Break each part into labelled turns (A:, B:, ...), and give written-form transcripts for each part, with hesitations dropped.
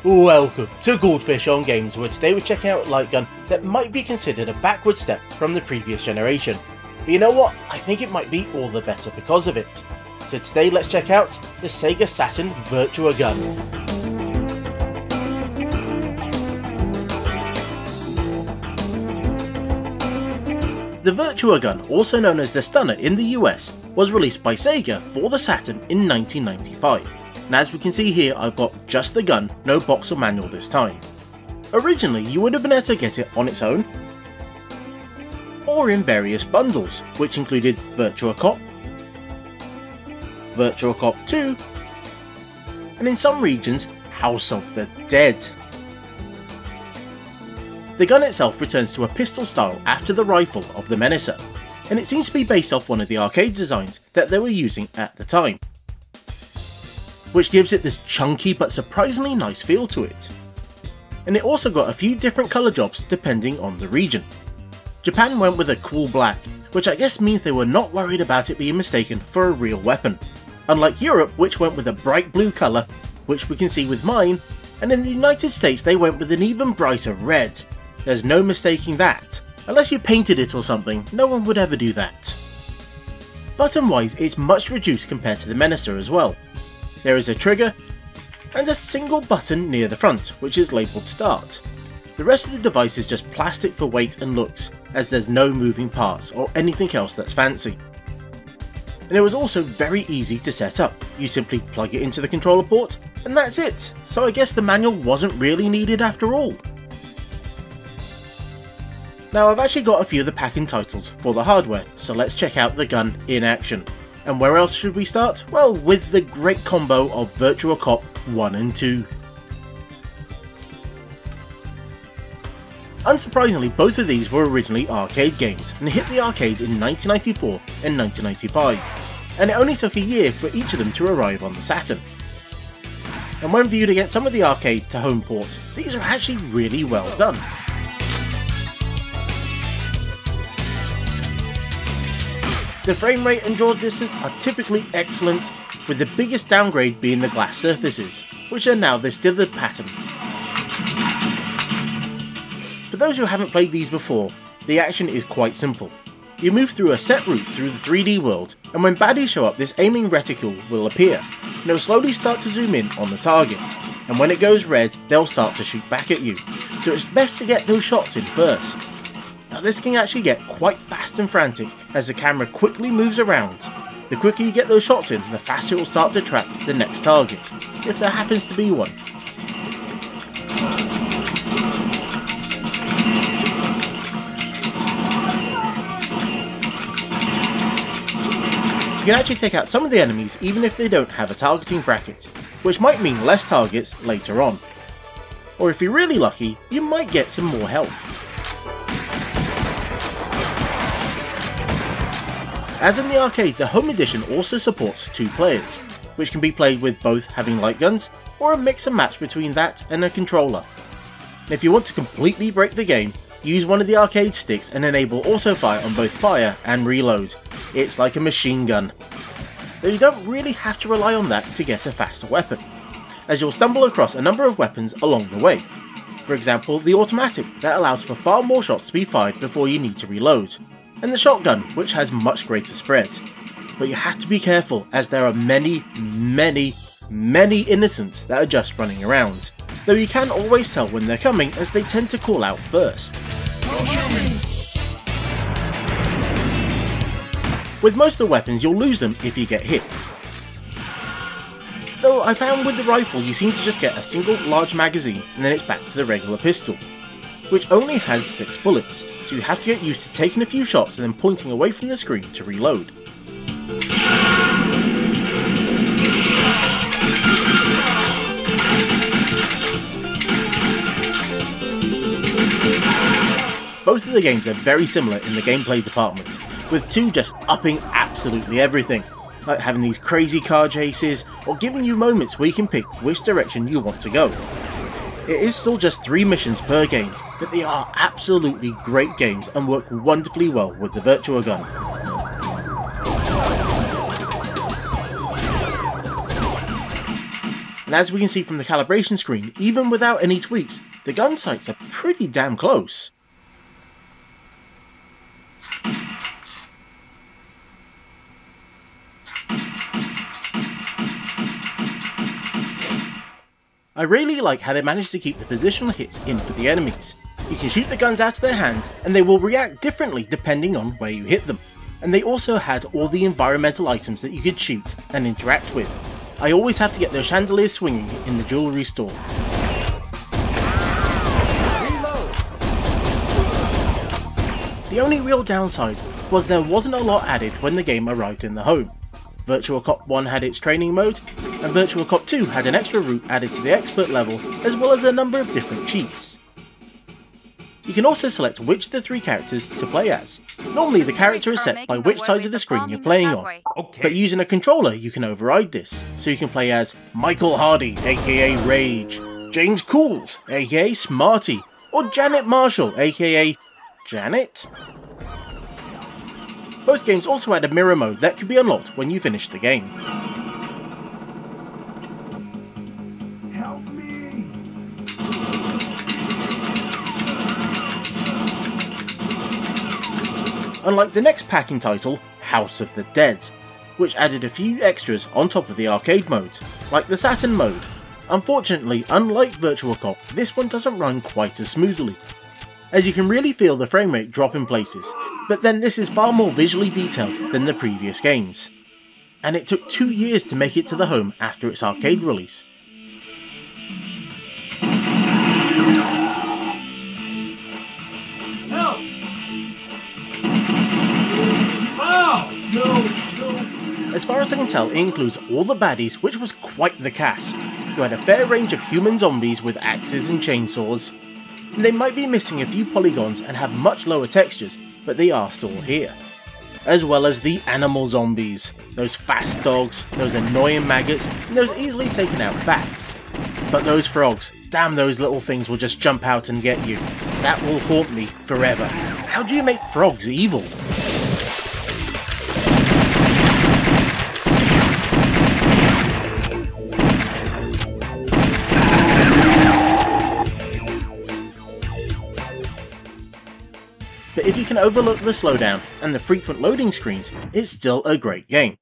A: Welcome to Goldfish on Games, where today we're checking out a light gun that might be considered a backward step from the previous generation. But you know what? I think it might be all the better because of it. So today let's check out the Sega Saturn Virtua Gun. The Virtua Gun, also known as the Stunner in the US, was released by Sega for the Saturn in 1995. And as we can see here, I've got just the gun, no box or manual this time. Originally, you would have been able to get it on its own, or in various bundles, which included Virtua Cop, Virtua Cop 2, and in some regions, House of the Dead. The gun itself returns to a pistol style after the rifle of the Menacer, and it seems to be based off one of the arcade designs that they were using at the time, which gives it this chunky but surprisingly nice feel to it. And it also got a few different colour jobs depending on the region. Japan went with a cool black, which I guess means they were not worried about it being mistaken for a real weapon, unlike Europe, which went with a bright blue colour, which we can see with mine, and in the United States they went with an even brighter red. There's no mistaking that. Unless you painted it or something, no one would ever do that. Button wise, it's much reduced compared to the Menacer as well. There is a trigger, and a single button near the front, which is labelled Start. The rest of the device is just plastic for weight and looks, as there's no moving parts or anything else that's fancy. And it was also very easy to set up. You simply plug it into the controller port, and that's it. So I guess the manual wasn't really needed after all. Now I've actually got a few of the pack-in titles for the hardware, so let's check out the gun in action. And where else should we start? Well, with the great combo of Virtua Cop 1 and 2. Unsurprisingly, both of these were originally arcade games and hit the arcade in 1994 and 1995, and it only took a year for each of them to arrive on the Saturn. And when viewed against some of the arcade to home ports, these are actually really well done. The frame rate and draw distance are typically excellent, with the biggest downgrade being the glass surfaces, which are now this dithered pattern. For those who haven't played these before, the action is quite simple. You move through a set route through the 3D world, and when baddies show up, this aiming reticule will appear, and it will slowly start to zoom in on the target, and when it goes red, they'll start to shoot back at you, so it's best to get those shots in first. Now this can actually get quite fast and frantic as the camera quickly moves around. The quicker you get those shots in, the faster it will start to track the next target, if there happens to be one. You can actually take out some of the enemies even if they don't have a targeting bracket, which might mean less targets later on. Or if you're really lucky, you might get some more health. As in the arcade, the home edition also supports 2 players, which can be played with both having light guns, or a mix and match between that and a controller. And if you want to completely break the game, use one of the arcade sticks and enable auto-fire on both fire and reload. It's like a machine gun. Though you don't really have to rely on that to get a faster weapon, as you'll stumble across a number of weapons along the way. For example, the automatic, that allows for far more shots to be fired before you need to reload, and the shotgun, which has much greater spread. But you have to be careful, as there are many innocents that are just running around, though you can always tell when they're coming as they tend to call out first. With most of the weapons you'll lose them if you get hit. Though I found with the rifle you seem to just get a single large magazine and then it's back to the regular pistol, which only has 6 bullets, so you have to get used to taking a few shots and then pointing away from the screen to reload. Both of the games are very similar in the gameplay department, with 2 just upping absolutely everything, like having these crazy car chases or giving you moments where you can pick which direction you want to go. It is still just 3 missions per game, but they are absolutely great games and work wonderfully well with the Virtua Gun. and as we can see from the calibration screen, even without any tweaks, the gun sights are pretty damn close. I really like how they managed to keep the positional hits in for the enemies. You can shoot the guns out of their hands and they will react differently depending on where you hit them. And they also had all the environmental items that you could shoot and interact with. I always have to get those chandeliers swinging in the jewellery store. The only real downside was there wasn't a lot added when the game arrived in the home. Virtua Cop 1 had its training mode, and Virtua Cop 2 had an extra route added to the expert level, as well as a number of different cheats. You can also select which of the 3 characters to play as. Normally the character is set by which side of the screen you're playing on, but using a controller you can override this, so you can play as Michael Hardy, aka Rage, James Cools, aka Smarty, or Janet Marshall, aka Janet? Both games also had a mirror mode that could be unlocked when you finish the game.
B: Help me!
A: Unlike the next packing title, House of the Dead, which added a few extras on top of the arcade mode, like the Saturn mode. Unfortunately, unlike Virtua Cop, this one doesn't run quite as smoothly, as you can really feel the frame rate drop in places, but then this is far more visually detailed than the previous games. And it took 2 years to make it to the home after its arcade release.
B: Help! Oh! No!
A: As far as I can tell, it includes all the baddies, which was quite the cast. You had a fair range of human zombies with axes and chainsaws. They might be missing a few polygons and have much lower textures, but they are still here. As well as the animal zombies, those fast dogs, those annoying maggots, and those easily taken out bats. But those frogs, damn, those little things will just jump out and get you. That will haunt me forever. How do you make frogs evil? But if you can overlook the slowdown and the frequent loading screens, it's still a great game.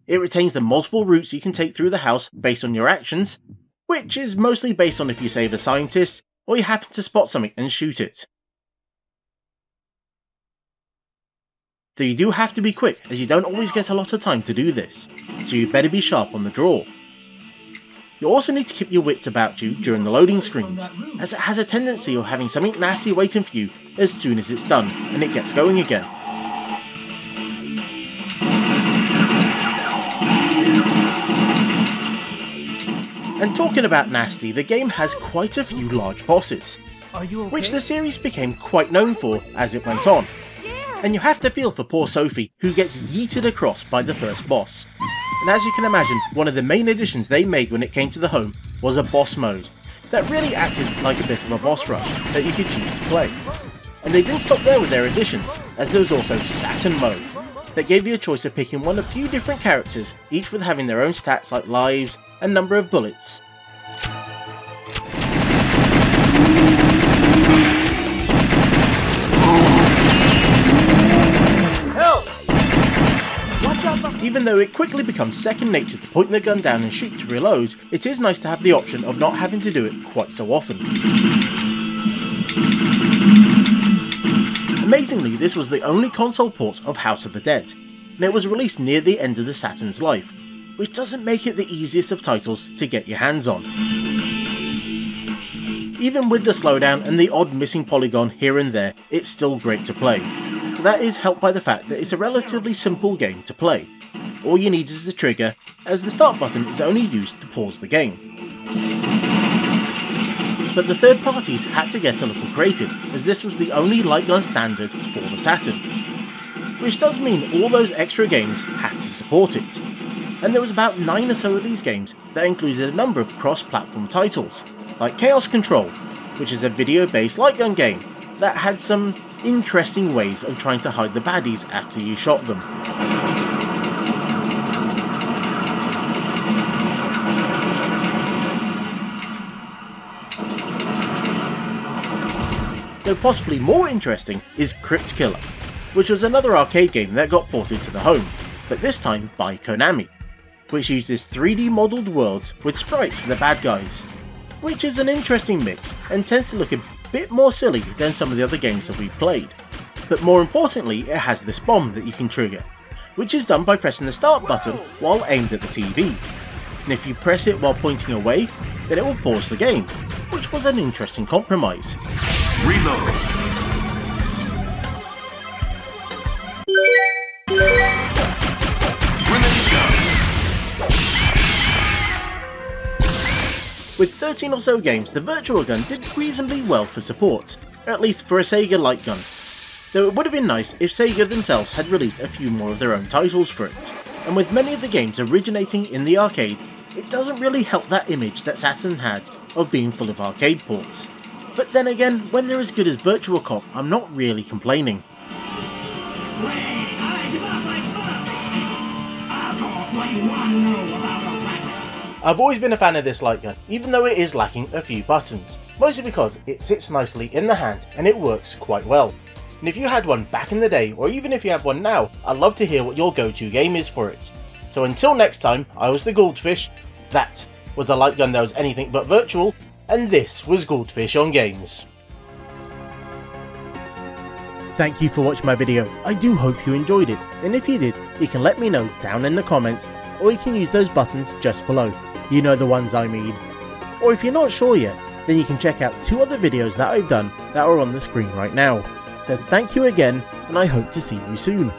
A: It retains the multiple routes you can take through the house based on your actions, which is mostly based on if you save a scientist, or you happen to spot something and shoot it. Though you do have to be quick, as you don't always get a lot of time to do this, so you better be sharp on the draw. You also need to keep your wits about you during the loading screens, as it has a tendency of having something nasty waiting for you as soon as it's done and it gets going again. And talking about nasty, the game has quite a few large bosses, which the series became quite known for as it went on. And you have to feel for poor Sophie, who gets yeeted across by the first boss. And as you can imagine, one of the main additions they made when it came to the home was a boss mode that really acted like a bit of a boss rush that you could choose to play. And they didn't stop there with their additions, as there was also Saturn mode that gave you a choice of picking one of a few different characters, each with having their own stats like lives and number of bullets. Even though it quickly becomes second nature to point the gun down and shoot to reload, it is nice to have the option of not having to do it quite so often. Amazingly, this was the only console port of House of the Dead, and it was released near the end of the Saturn's life, which doesn't make it the easiest of titles to get your hands on. Even with the slowdown and the odd missing polygon here and there, it's still great to play. That is helped by the fact that it's a relatively simple game to play. All you need is the trigger, as the start button is only used to pause the game. But the third parties had to get a little creative, as this was the only lightgun standard for the Saturn. Which does mean all those extra games have to support it. And there was about 9 or so of these games that included a number of cross-platform titles, like Chaos Control, which is a video-based lightgun game that had some interesting ways of trying to hide the baddies after you shot them. though possibly more interesting is Crypt Killer, which was another arcade game that got ported to the home, but this time by Konami, which uses 3D modelled worlds with sprites for the bad guys, which is an interesting mix and tends to look a bit more silly than some of the other games that we've played. But more importantly, it has this bomb that you can trigger, which is done by pressing the start button while aimed at the TV, and if you press it while pointing away, then it will pause the game, which was an interesting compromise.
B: Reload.
A: With 13 or so games, the Virtua Gun did reasonably well for support, or at least for a Sega lightgun, though it would have been nice if Sega themselves had released a few more of their own titles for it, and with many of the games originating in the arcade, it doesn't really help that image that Saturn had of being full of arcade ports. But then again, when they're as good as Virtua Cop, I'm not really complaining. I've always been a fan of this light gun, even though it is lacking a few buttons, mostly because it sits nicely in the hand and it works quite well. And if you had one back in the day, or even if you have one now, I'd love to hear what your go-to game is for it. So until next time, I was the Goldfish, that was a light gun that was anything but virtual, and this was Goldfish on Games. Thank you for watching my video. I do hope you enjoyed it, and if you did, you can let me know down in the comments, or you can use those buttons just below. You know the ones I mean. Or if you're not sure yet, then you can check out 2 other videos that I've done that are on the screen right now. So thank you again, and I hope to see you soon.